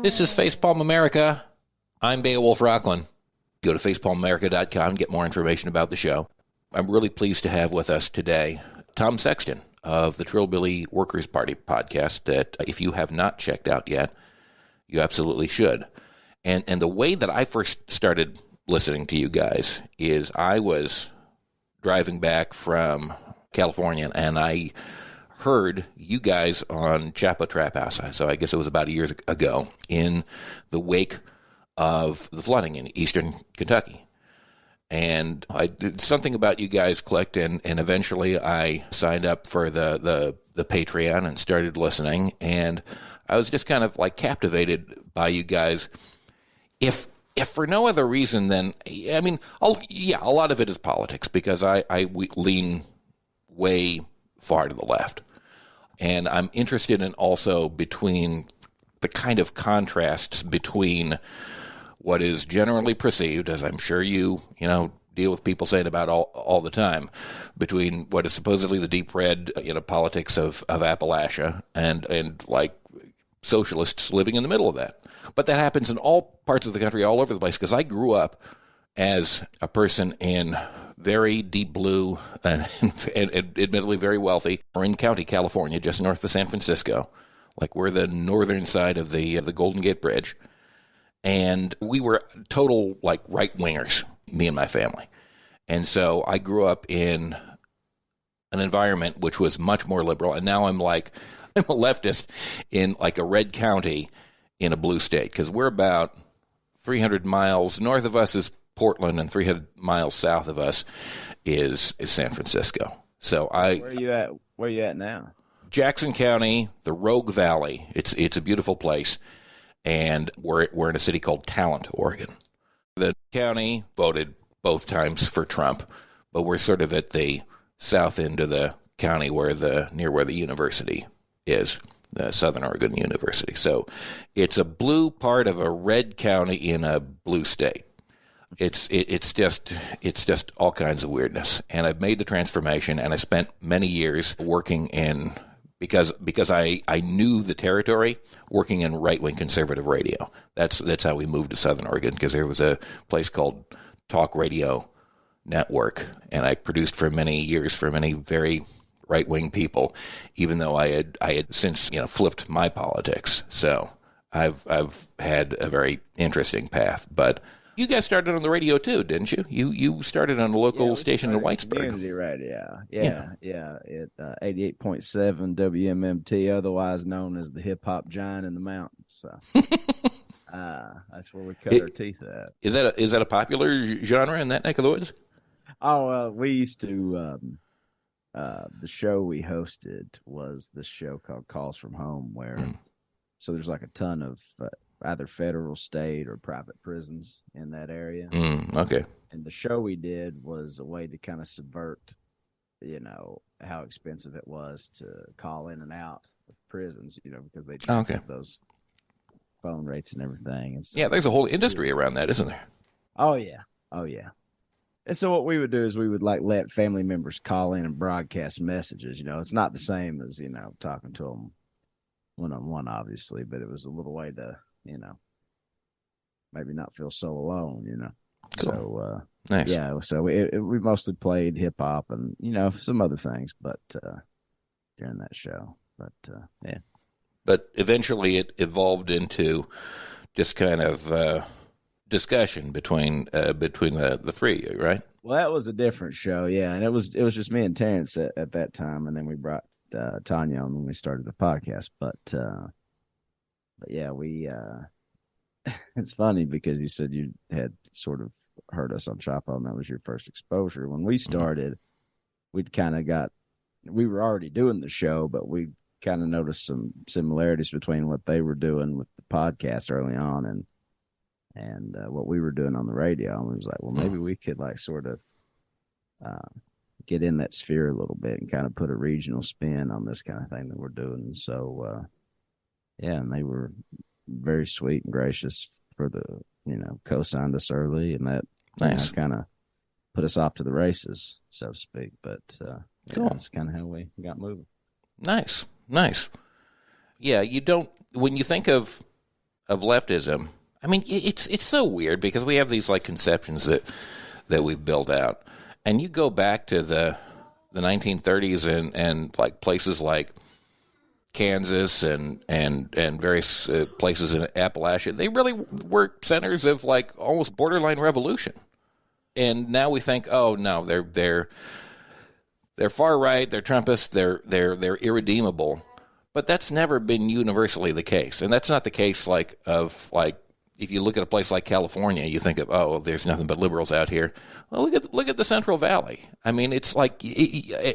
This is Facepalm America. I'm Beowulf Rockland. Go to facepalmamerica.com and get more information about the show. I'm really pleased to have with us today Tom Sexton of the Trillbillies Workers' Party podcast that if you have not checked out yet, you absolutely should. And the way that I first started listening to you guys is I was driving back from California and I heard you guys on Chapo Trap House. So I guess it was about a year ago in the wake of the flooding in eastern Kentucky. And something about you guys clicked, and eventually I signed up for the Patreon and started listening, and I was just kind of like captivated by you guys. If for no other reason than, I mean, a lot of it is politics, because I lean way far to the left. And I'm interested in also between the kind of contrasts between what is generally perceived, as I'm sure you deal with people saying about all the time, between what is supposedly the deep red, politics of Appalachia and like socialists living in the middle of that. But that happens in all parts of the country, all over the place, because I grew up as a person in very deep blue and admittedly very wealthy, Marin County, California, just north of San Francisco. Like, we're the northern side of the Golden Gate Bridge. And we were total, like, right-wingers, me and my family. And so I grew up in an environment which was much more liberal. And now I'm a leftist in, like, a red county in a blue state. Because we're about 300 miles north of us is Portland, and 300 miles south of us is San Francisco. So Where are you at now? Jackson County, the Rogue Valley. It's a beautiful place, and we're in a city called Talent, Oregon. The county voted both times for Trump, but we're sort of at the south end of the county near where the university is, the Southern Oregon University. So it's a blue part of a red county in a blue state. It's just all kinds of weirdness. And I've made the transformation, and I spent many years working in, because I knew the territory, working in right-wing conservative radio. That's how we moved to Southern Oregon, because there was a place called Talk Radio Network, and I produced for many years for many very right-wing people, even though I had since flipped my politics. So I've had a very interesting path. But you guys started on the radio too, didn't you? You started on a local station in Whitesburg. Community radio. Yeah. At 88.7 WMMT, otherwise known as the hip hop giant in the mountains. So that's where we cut our teeth at. Is that a popular genre in that neck of the woods? Oh, we used to. The show we hosted was this show called Calls from Home, where so there's like a ton of either federal, state, or private prisons in that area. Okay. And the show we did was a way to kind of subvert, how expensive it was to call in and out of prisons, because they have those phone rates and everything. And so, yeah, there's a whole industry around that, isn't there? Oh, yeah. And so what we would do is we would let family members call in and broadcast messages. It's not the same as, talking to them one-on-one, obviously, but it was a little way to, maybe not feel so alone, Cool. So, nice. Yeah, so we mostly played hip hop and, some other things, but during that show, but yeah. But eventually it evolved into just kind of discussion between the three of you, right? Well, that was a different show, yeah, and it was just me and Terrence at that time, and then we brought Tanya on when we started the podcast. But yeah, we it's funny because you said you had sort of heard us on Chapo, and that was your first exposure. When we started, we were already doing the show, but we kind of noticed some similarities between what they were doing with the podcast early on and what we were doing on the radio. And we was like, well, maybe we could sort of get in that sphere a little bit and kind of put a regional spin on this kind of thing that we're doing. And so, yeah, and they were very sweet and gracious for the, co-signed us early, and that nice kind of put us off to the races, so to speak. But cool. That's kind of how we got moving. Nice. Yeah, you don't, when you think of of leftism. I mean, it's so weird because we have these like conceptions that we've built out, and you go back to the 1930s and like places like Kansas and various places in Appalachia, they really were centers of like almost borderline revolution. And now we think, oh no, they're far right, they're Trumpists, they're irredeemable. But that's never been universally the case, and that's not the case like if you look at a place like California, you think of, oh, there's nothing but liberals out here. Well, look at the Central Valley. I mean, it's like,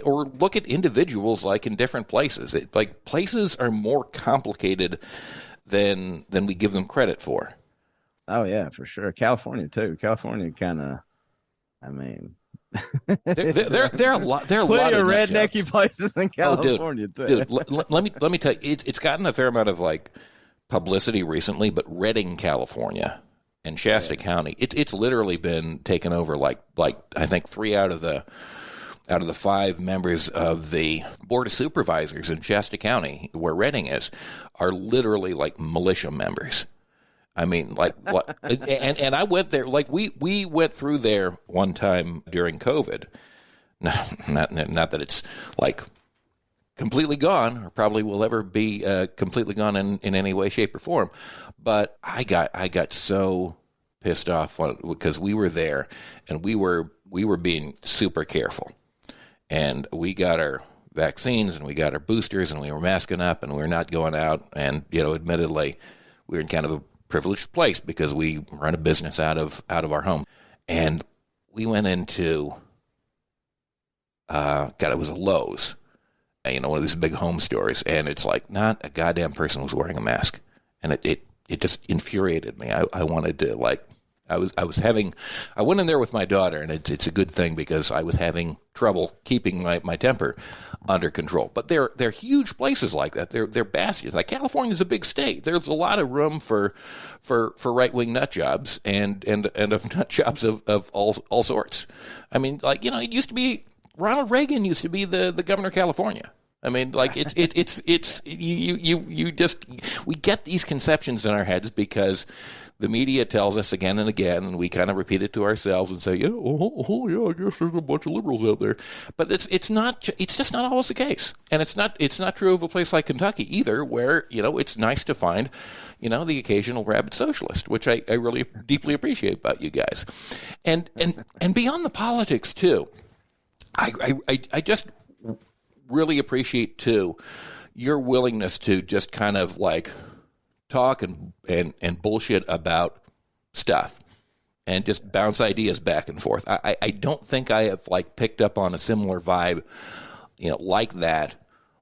or look at individuals like in different places. Like places are more complicated than we give them credit for. Oh yeah, for sure. California too. California kind of, I mean, there are a lot. There are a lot of rednecky places in California too. Dude, let me tell you, it's gotten a fair amount of like publicity recently, but Redding, California, and Shasta County, it's literally been taken over. Like I think 3 out of the 5 members of the Board of Supervisors in Shasta County, where Redding is, are literally like militia members. I mean, like what? and I went there. Like we went through there one time during COVID. Not that it's like completely gone, or probably will ever be completely gone in any way, shape, or form. But I got so pissed off because we were there and we were being super careful, and we got our vaccines and we got our boosters and we were masking up and we were not going out. And admittedly, we were in kind of a privileged place because we run a business out of our home, and we went into it was a Lowe's. One of these big home stores, and it's like not a goddamn person was wearing a mask, and it just infuriated me. I wanted to I went in there with my daughter, and it's a good thing because I was having trouble keeping my temper under control. But they're huge places like that. They're bastions. Like California's a big state. There's a lot of room for right-wing nut jobs and of nut jobs of all sorts. I mean, it used to be Ronald Reagan used to be the governor of California. I mean, like we get these conceptions in our heads because the media tells us again and again, and we kind of repeat it to ourselves and say, yeah, yeah, I guess there's a bunch of liberals out there. But it's just not always the case, and it's not true of a place like Kentucky either, where it's nice to find the occasional rabid socialist, which I really deeply appreciate about you guys, and beyond the politics too. I just really appreciate, too, your willingness to just kind of like talk and bullshit about stuff and just bounce ideas back and forth. I don't think I have like picked up on a similar vibe, like that,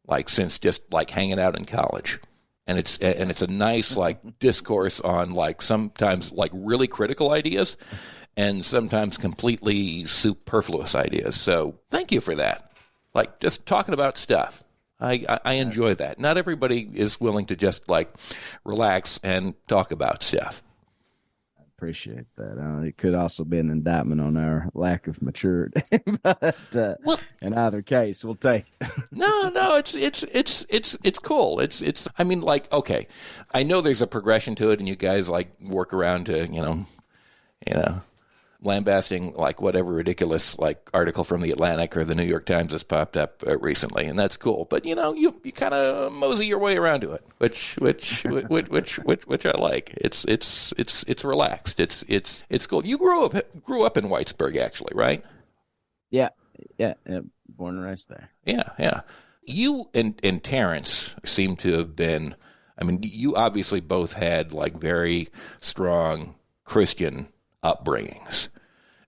like since just like hanging out in college. And it's a nice like discourse on like sometimes like really critical ideas and sometimes completely superfluous ideas. So thank you for that. Like just talking about stuff. I enjoy that. Not everybody is willing to just like relax and talk about stuff. I appreciate that. It could also be an indictment on our lack of maturity, but in either case, we'll take it. No, it's cool. It's. I mean, like, okay, I know there's a progression to it, and you guys like work around to lambasting like whatever ridiculous like article from the Atlantic or the New York Times has popped up recently, and that's cool. But you kind of mosey your way around to it, which I like. It's relaxed. It's cool. You grew up in Whitesburg, actually, right? Yeah. Born and raised there. Yeah. You and Terrence seem to have been. I mean, you obviously both had like very strong Christian upbringings,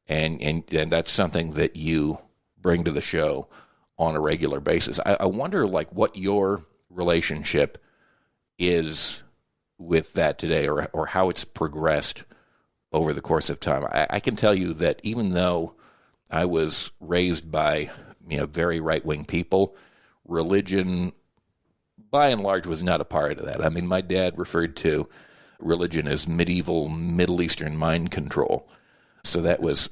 and that's something that you bring to the show on a regular basis. I wonder like what your relationship is with that today, or how it's progressed over the course of time. I can tell you that even though I was raised by very right-wing people, religion by and large was not a part of that. I mean, my dad referred to religion as medieval Middle Eastern mind control. So that was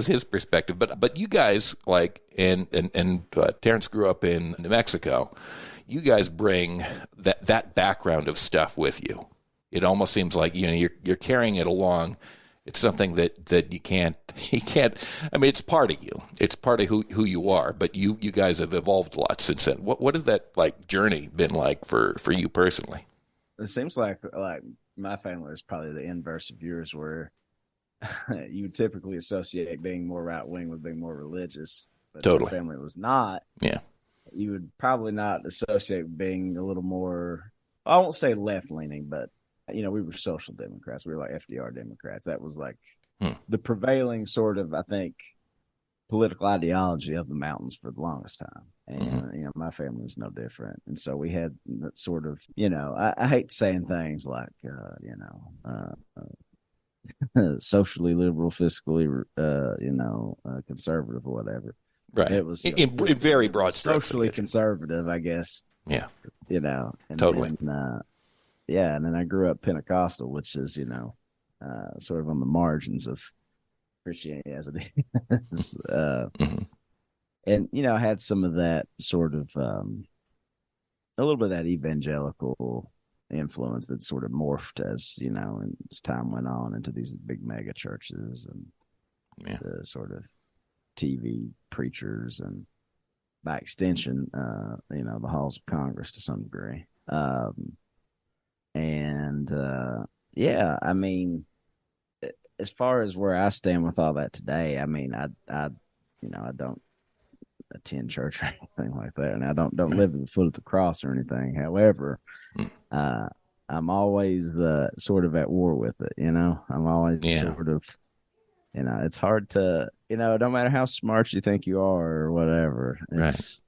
his perspective. But you guys like and Terrence grew up in New Mexico. You guys bring that background of stuff with you. it almost seems like, you're carrying it along. It's something that you can't. I mean, it's part of you. It's part of who you are. But you guys have evolved a lot since then. What has that journey been like for you personally? It seems like my family is probably the inverse of yours, where you would typically associate being more right wing with being more religious. But Totally. my family was not. Yeah. You would probably not associate being a little more, I won't say left leaning, but we were social democrats. We were like FDR Democrats. That was like the prevailing sort of, I think, political ideology of the mountains for the longest time. And, my family was no different. And so we had that sort of, I hate saying things like, socially liberal, fiscally, conservative or whatever. Right. It was in very broad strokes. Socially conservative, I guess. Yeah. And totally. And then I grew up Pentecostal, which is, sort of on the margins of Christianity as it is. And, I had some of that sort of, a little bit of that evangelical influence that sort of morphed as, and as time went on into these big mega churches and the sort of TV preachers and by extension, the halls of Congress to some degree. I mean, as far as where I stand with all that today, I mean, I don't attend church or anything like that, and I don't live at the foot of the cross or anything. However, I'm always sort of at war with it. I'm always sort of, it's hard to, no matter how smart you think you are or whatever. It's,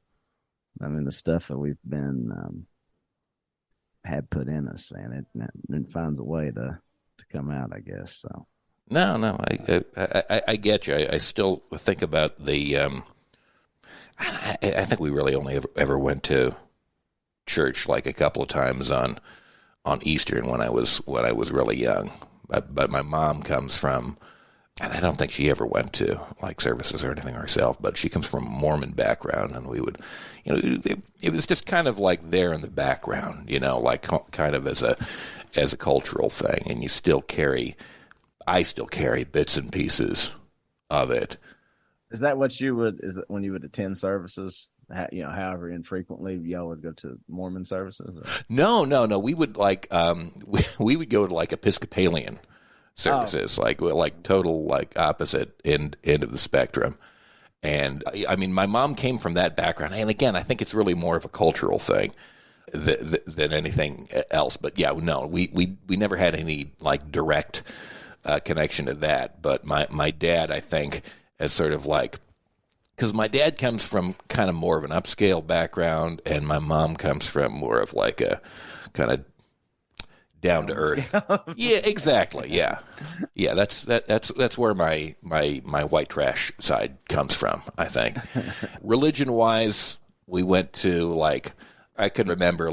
right. I mean, the stuff that we've been had put in us, man, it finds a way to come out, I guess. So. No, I get you. I still think about the. I think we really only ever went to church like a couple of times on Easter and when I was really young. But my mom comes from, and I don't think she ever went to like services or anything herself, but she comes from a Mormon background, and we would, it was just kind of like there in the background, like kind of as a cultural thing, and I still carry bits and pieces of it. Is that what is it when you would attend services, however infrequently y'all would go to Mormon services? Or? No. We would we would go to like Episcopalian services, like total opposite end of the spectrum. And I mean, my mom came from that background, and again, I think it's really more of a cultural thing than anything else. But yeah, no, we never had any direct connection to that. But my dad, I think, as sort of because my dad comes from kind of more of an upscale background, and my mom comes from more of like a kind of down to earth. Yeah, exactly. Yeah. That's where my white trash side comes from, I think. Religion wise, we went to I can remember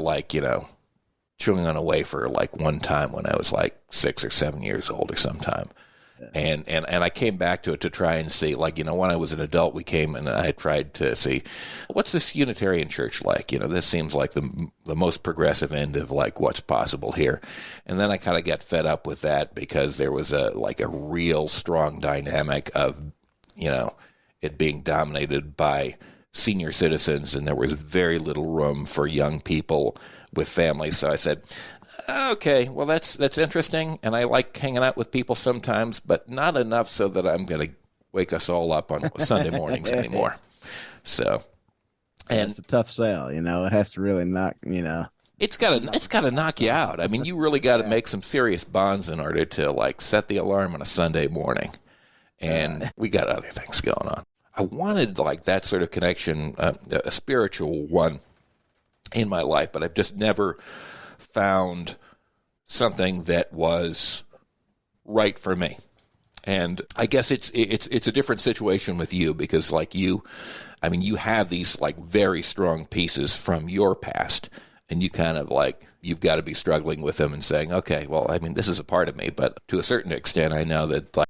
chewing on a wafer one time when I was 6 or 7 years old or sometime. And I came back to it to try and see, when I was an adult, we came and I tried to see, what's this Unitarian church like? This seems like the most progressive end of what's possible here. And then I kind of got fed up with that because there was a real strong dynamic of, it being dominated by senior citizens, and there was very little room for young people with families. So I said, okay, well, that's interesting, and I like hanging out with people sometimes, but not enough so that I'm going to wake us all up on Sunday mornings anymore. So, and it's a tough sell, It has to really knock, It's got to knock you out. I mean, you really got to make some serious bonds in order to set the alarm on a Sunday morning, and we got other things going on. I wanted that sort of connection, a spiritual one, in my life, but I've just never found something that was right for me. And I guess it's a different situation with you because you have these very strong pieces from your past, and you kind of you've got to be struggling with them and saying, okay, well, I mean, this is a part of me, but to a certain extent, I know that